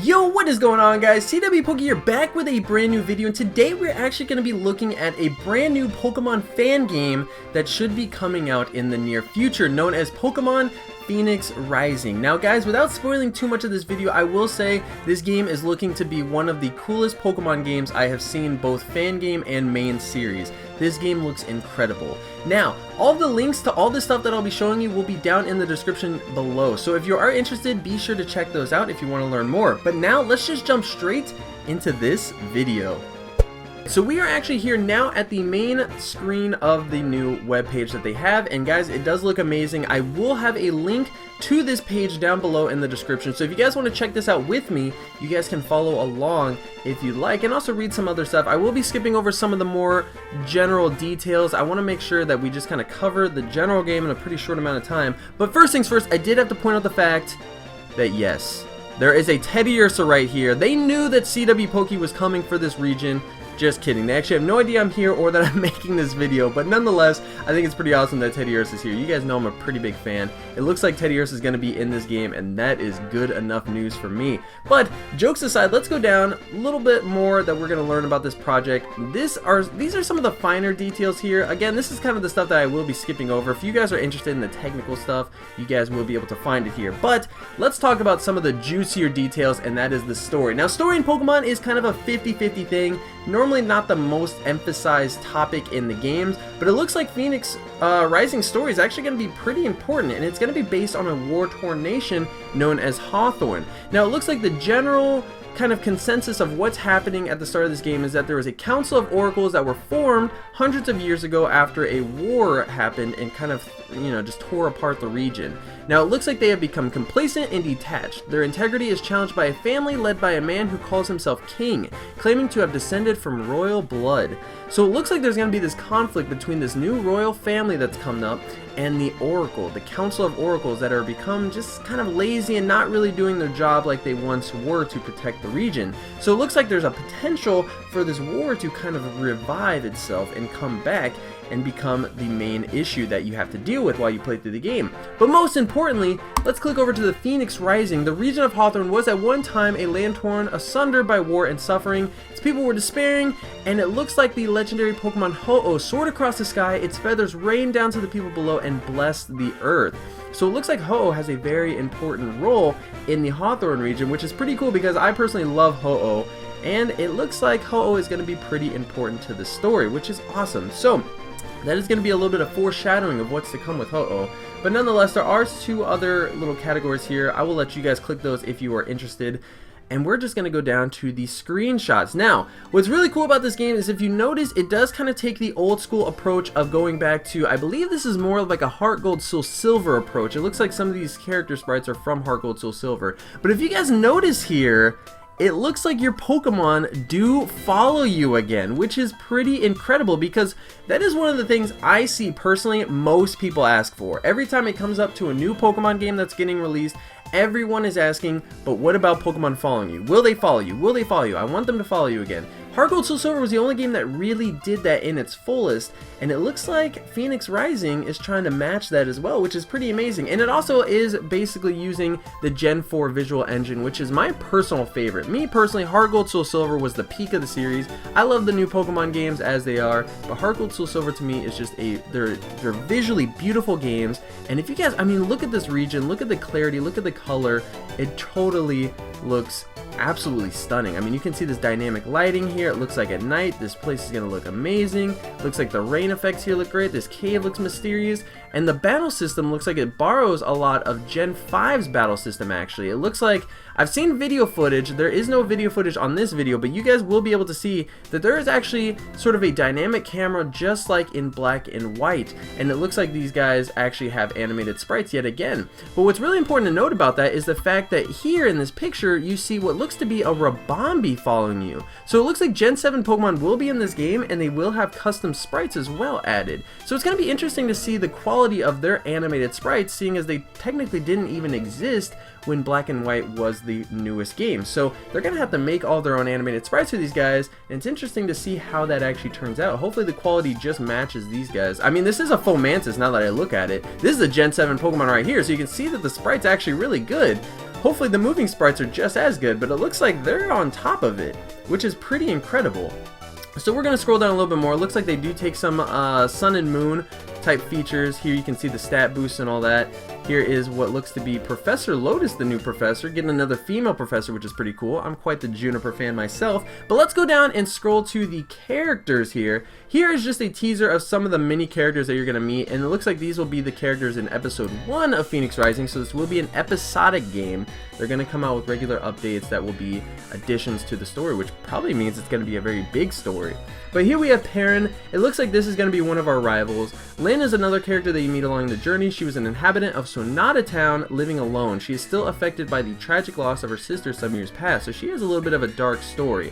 Yo, what is going on, guys? CWpoke here, back with a brand new video, and today we're actually going to be looking at a brand new Pokemon fan game that should be coming out in the near future, known as Pokemon Phoenix Rising. Now guys, without spoiling too much of this video, I will say this game is looking to be one of the coolest Pokemon games I have seen, both fan game and main series. This game looks incredible. Now, all the links to all the stuff that I'll be showing you will be down in the description below, so if you are interested, be sure to check those out if you want to learn more. But now, let's just jump straight into this video. So we are actually here now at the main screen of the new webpage that they have, and guys, it does look amazing. I will have a link to this page down below in the description, so if you guys want to check this out with me, you guys can follow along if you'd like, and also read some other stuff. I will be skipping over some of the more general details. I want to make sure that we just kind of cover the general game in a pretty short amount of time. But first things first, I did have to point out the fact that yes, there is a Teddiursa right here. They knew that CWpoke was coming for this region. Just kidding. They actually have no idea I'm here or that I'm making this video, but nonetheless, I think it's pretty awesome that Teddiursa is here. You guys know I'm a pretty big fan. It looks like Teddiursa is going to be in this game, and that is good enough news for me. But jokes aside, let's go down a little bit more that we're going to learn about this project. These are some of the finer details here. Again, this is kind of the stuff that I will be skipping over. If you guys are interested in the technical stuff, you guys will be able to find it here. But let's talk about some of the juicier details, and that is the story. Now, story in Pokemon is kind of a 50-50 thing. Normally not the most emphasized topic in the games, but it looks like Phoenix Rising story is actually going to be pretty important, and it's going to be based on a war-torn nation known as Hawthorne. Now, it looks like the general kind of consensus of what's happening at the start of this game is that there was a council of oracles that were formed hundreds of years ago after a war happened and kind of, you know, just tore apart the region. Now, it looks like they have become complacent and detached. Their integrity is challenged by a family led by a man who calls himself king, claiming to have descended from royal blood. So it looks like there's going to be this conflict between this new royal family that's coming up and the Oracle, the Council of Oracles, that are become just kind of lazy and not really doing their job like they once were to protect the region. So it looks like there's a potential for this war to kind of revive itself and come back and become the main issue that you have to deal with while you play through the game. But most importantly, let's click over to the Phoenix Rising. The region of Hawthorne was at one time a land torn asunder by war and suffering. Its people were despairing, and it looks like the legendary Pokemon Ho-Oh soared across the sky. Its feathers rained down to the people below and blessed the earth. So it looks like Ho-Oh has a very important role in the Hawthorne region, which is pretty cool because I personally love Ho-Oh, and it looks like Ho-Oh is going to be pretty important to the story, which is awesome. So that is going to be a little bit of foreshadowing of what's to come with Ho-Oh. But nonetheless, there are two other little categories here. I will let you guys click those if you are interested. And we're just going to go down to the screenshots. Now, what's really cool about this game is, if you notice, it does kind of take the old school approach of going back to, I believe this is more of like a Heart Gold Soul Silver approach. It looks like some of these character sprites are from Heart Gold Soul Silver. But if you guys notice here, it looks like your Pokemon do follow you again, which is pretty incredible because that is one of the things I see personally most people ask for. Every time it comes up to a new Pokemon game that's getting released, everyone is asking, but what about Pokemon following you? Will they follow you? Will they follow you? I want them to follow you again. Heart Gold Soul Silver was the only game that really did that in its fullest, and it looks like Phoenix Rising is trying to match that as well, which is pretty amazing. And it also is basically using the Gen 4 visual engine, which is my personal favorite. Me personally, Heart Gold Soul Silver was the peak of the series. I love the new Pokemon games as they are, but Heart Gold Soul Silver to me is just they're visually beautiful games. And if you guys, I mean, look at this region, look at the clarity, look at the color, it totally looks absolutely stunning. I mean, you can see this dynamic lighting here. It looks like at night this place is gonna look amazing. Looks like the rain effects here look great. This cave looks mysterious, and the battle system looks like it borrows a lot of Gen 5's battle system. Actually, it looks like, I've seen video footage. There is no video footage on this video, but you guys will be able to see that there is actually sort of a dynamic camera just like in Black and White, and it looks like these guys actually have animated sprites yet again. But what's really important to note about that is the fact that here in this picture you see what looks to be a Rabombi following you. So it looks like Gen 7 Pokemon will be in this game, and they will have custom sprites as well added. So it's going to be interesting to see the quality of their animated sprites, seeing as they technically didn't even exist when Black and White was the newest game. So they're gonna have to make all their own animated sprites for these guys, and it's interesting to see how that actually turns out. Hopefully the quality just matches these guys. I mean, this is a Fomantis now that I look at it. This is a Gen 7 Pokemon right here, so you can see that the sprite's actually really good. Hopefully the moving sprites are just as good, but it looks like they're on top of it, which is pretty incredible. So we're going to scroll down a little bit more. It looks like they do take some Sun and Moon type features. Here you can see the stat boost and all that. Here is what looks to be Professor Lotus, the new professor, getting another female professor, which is pretty cool. I'm quite the Juniper fan myself. But let's go down and scroll to the characters here. Here is just a teaser of some of the mini characters that you're going to meet, and it looks like these will be the characters in episode 1 of Phoenix Rising, so this will be an episodic game. They're going to come out with regular updates that will be additions to the story, which probably means it's going to be a very big story. But here we have Perrin. It looks like this is going to be one of our rivals. Lynn is another character that you meet along the journey. She was an inhabitant of Sonata Town living alone. She is still affected by the tragic loss of her sister some years past, so she has a little bit of a dark story.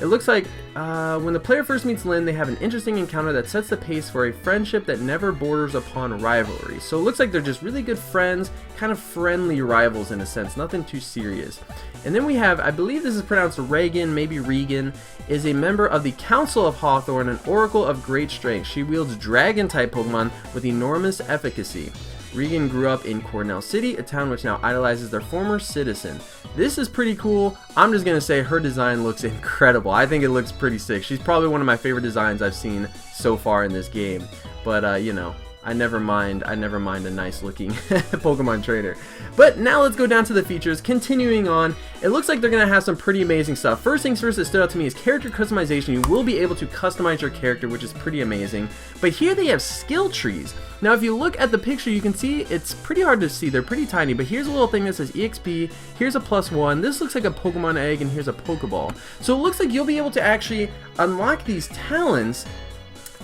It looks like when the player first meets Lynn, they have an interesting encounter that sets the pace for a friendship that never borders upon rivalry. So it looks like they're just really good friends, kind of friendly rivals in a sense, nothing too serious. And then we have, I believe this is pronounced Regan, maybe Regan, is a member of the Council of Hawthorne, an oracle of great strength. She wields dragon-type Pokemon with enormous efficacy. Regan grew up in Cornell City, a town which now idolizes their former citizen. This is pretty cool. I'm just going to say her design looks incredible. I think it looks pretty sick. She's probably one of my favorite designs I've seen so far in this game. But, you know, I never mind a nice looking Pokemon trainer. But now let's go down to the features. Continuing on, it looks like they're going to have some pretty amazing stuff. First things first that stood out to me is character customization. You will be able to customize your character, which is pretty amazing. But here they have skill trees. Now if you look at the picture, you can see it's pretty hard to see. They're pretty tiny, but here's a little thing that says EXP. Here's a +1. This looks like a Pokemon egg, and here's a Pokeball. So it looks like you'll be able to actually unlock these talents,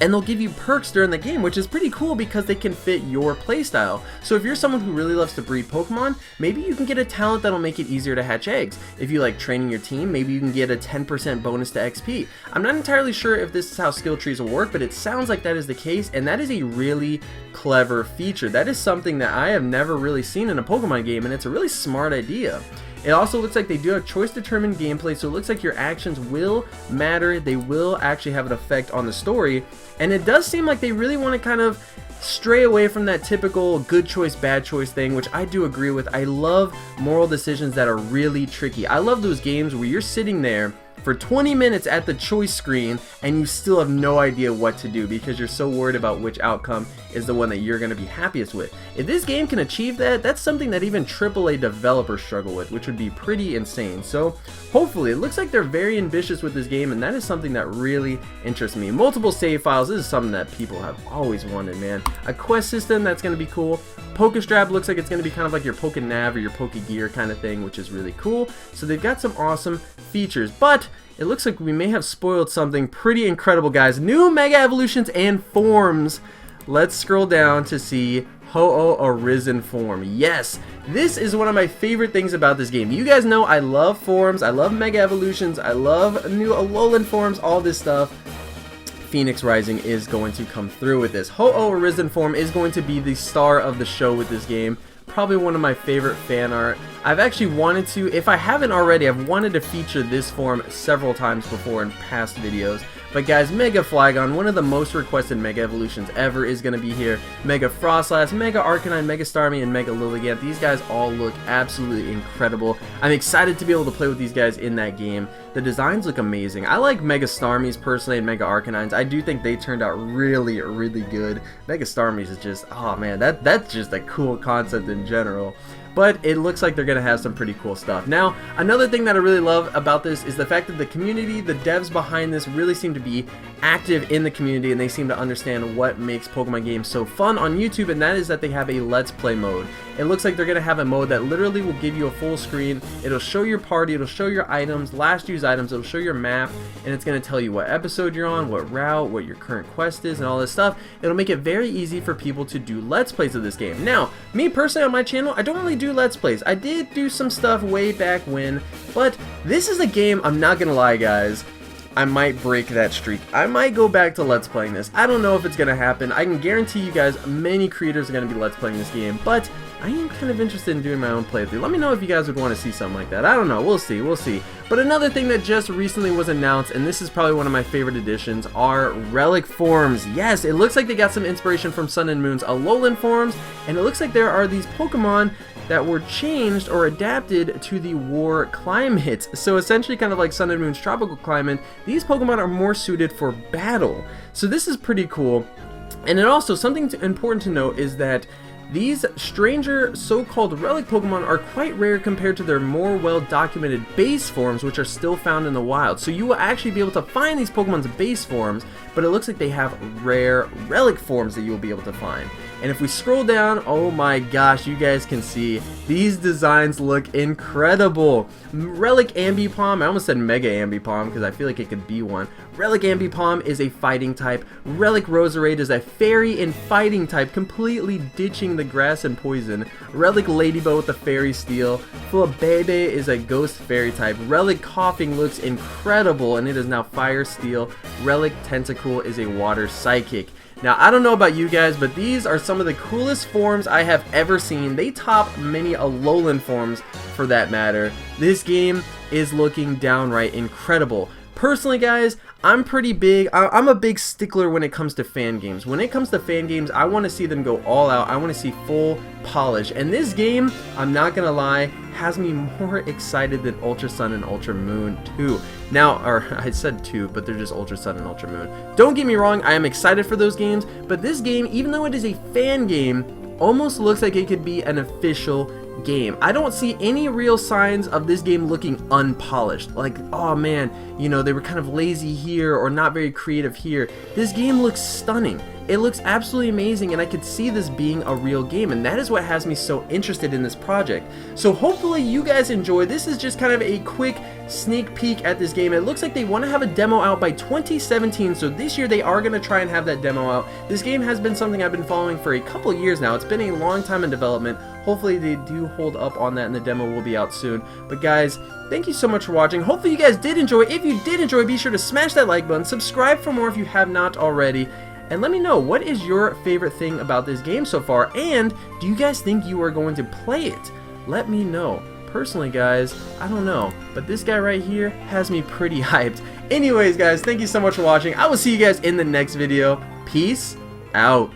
and they'll give you perks during the game, which is pretty cool because they can fit your playstyle. So if you're someone who really loves to breed Pokemon, maybe you can get a talent that'll make it easier to hatch eggs. If you like training your team, maybe you can get a 10% bonus to XP. I'm not entirely sure if this is how skill trees will work, but it sounds like that is the case, and that is a really clever feature. That is something that I have never really seen in a Pokemon game, and it's a really smart idea. It also looks like they do have choice-determined gameplay, so it looks like your actions will matter. They will actually have an effect on the story, and it does seem like they really want to kind of stray away from that typical good choice, bad choice thing, which I do agree with. I love moral decisions that are really tricky. I love those games where you're sitting there for 20 minutes at the choice screen and you still have no idea what to do because you're so worried about which outcome is the one that you're going to be happiest with. If this game can achieve that, that's something that even AAA developers struggle with, which would be pretty insane. So hopefully, it looks like they're very ambitious with this game, and that is something that really interests me. Multiple save files, this is something that people have always wanted, man. A quest system, that's going to be cool. Pokestrap looks like it's going to be kind of like your Pokenav or your Pokegear kind of thing, which is really cool. So they've got some awesome features, but it looks like we may have spoiled something pretty incredible, guys. New Mega Evolutions and Forms. Let's scroll down to see Ho-Oh Arisen Form. Yes, this is one of my favorite things about this game. You guys know I love forms, I love Mega Evolutions, I love new Alolan forms, all this stuff. Phoenix Rising is going to come through with this. Ho-Oh Arisen Form is going to be the star of the show with this game. Probably one of my favorite fan art. I've actually wanted to, if I haven't already, I've wanted to feature this form several times before in past videos. But guys, Mega Flygon, one of the most requested Mega Evolutions ever, is going to be here. Mega Frostlass, Mega Arcanine, Mega Starmie, and Mega Lilligant. These guys all look absolutely incredible. I'm excited to be able to play with these guys in that game. The designs look amazing. I like Mega Starmies personally and Mega Arcanines. I do think they turned out really, really good. Mega Starmies is just, oh man, that's just a cool concept in general. But it looks like they're going to have some pretty cool stuff. Now, another thing that I really love about this is the fact that the community, the devs behind this really seem to be active in the community, and they seem to understand what makes Pokemon games so fun on YouTube, and that is that they have a Let's Play mode. It looks like they're going to have a mode that literally will give you a full screen. It'll show your party, it'll show your items, last used items, it'll show your map, and it's going to tell you what episode you're on, what route, what your current quest is, and all this stuff. It'll make it very easy for people to do Let's Plays of this game. Now, me personally on my channel, I don't really do Let's Plays. I did do some stuff way back when, but this is a game, I'm not gonna lie guys, I might break that streak. I might go back to Let's Playing this. I don't know if it's gonna happen. I can guarantee you guys many creators are gonna be Let's Playing this game, but I am kind of interested in doing my own playthrough. Let me know if you guys would want to see something like that. I don't know. We'll see. We'll see. But another thing that just recently was announced, and this is probably one of my favorite additions, are Relic Forms. Yes, it looks like they got some inspiration from Sun and Moon's Alolan forms, and it looks like there are these Pokemon that were changed or adapted to the war climate. So essentially kind of like Sun and Moon's tropical climate, these Pokemon are more suited for battle. So this is pretty cool. And it also, something important to note is that these stranger so-called relic Pokemon are quite rare compared to their more well-documented base forms, which are still found in the wild. So you will actually be able to find these Pokemon's base forms, but it looks like they have rare relic forms that you will be able to find. And if we scroll down, oh my gosh, you guys can see these designs look incredible. Relic Ambipom, I almost said Mega Ambipom because I feel like it could be one. Relic Ambipom is a fighting type. Relic Roserade is a fairy and fighting type, completely ditching the grass and poison. Relic Ladybug with the fairy steel. Flabebe is a ghost fairy type. Relic Coughing looks incredible and it is now fire steel. Relic Tentacool is a water psychic. Now, I don't know about you guys, but these are some of the coolest forms I have ever seen. They top many Alolan forms for that matter. This game is looking downright incredible. Personally, guys, I'm pretty big. I'm a big stickler when it comes to fan games. When it comes to fan games, I want to see them go all out. I want to see full polish. And this game, I'm not going to lie, has me more excited than Ultra Sun and Ultra Moon 2. Now, or I said 2, but they're just Ultra Sun and Ultra Moon. Don't get me wrong, I am excited for those games, but this game, even though it is a fan game, almost looks like it could be an official game. I don't see any real signs of this game looking unpolished. Like, oh man, you know, they were kind of lazy here or not very creative here. This game looks stunning. It looks absolutely amazing, and I could see this being a real game, and that is what has me so interested in this project. So hopefully you guys enjoy. This is just kind of a quick sneak peek at this game. It looks like they want to have a demo out by 2017, so this year they are going to try and have that demo out. This game has been something I've been following for a couple years now. It's been a long time in development. Hopefully they do hold up on that and the demo will be out soon. But guys, thank you so much for watching. Hopefully you guys did enjoy. If you did enjoy, be sure to smash that like button, subscribe for more if you have not already, and let me know, what is your favorite thing about this game so far, and do you guys think you are going to play it? Let me know. Personally, guys, I don't know, but this guy right here has me pretty hyped. Anyways, guys, thank you so much for watching. I will see you guys in the next video. Peace out.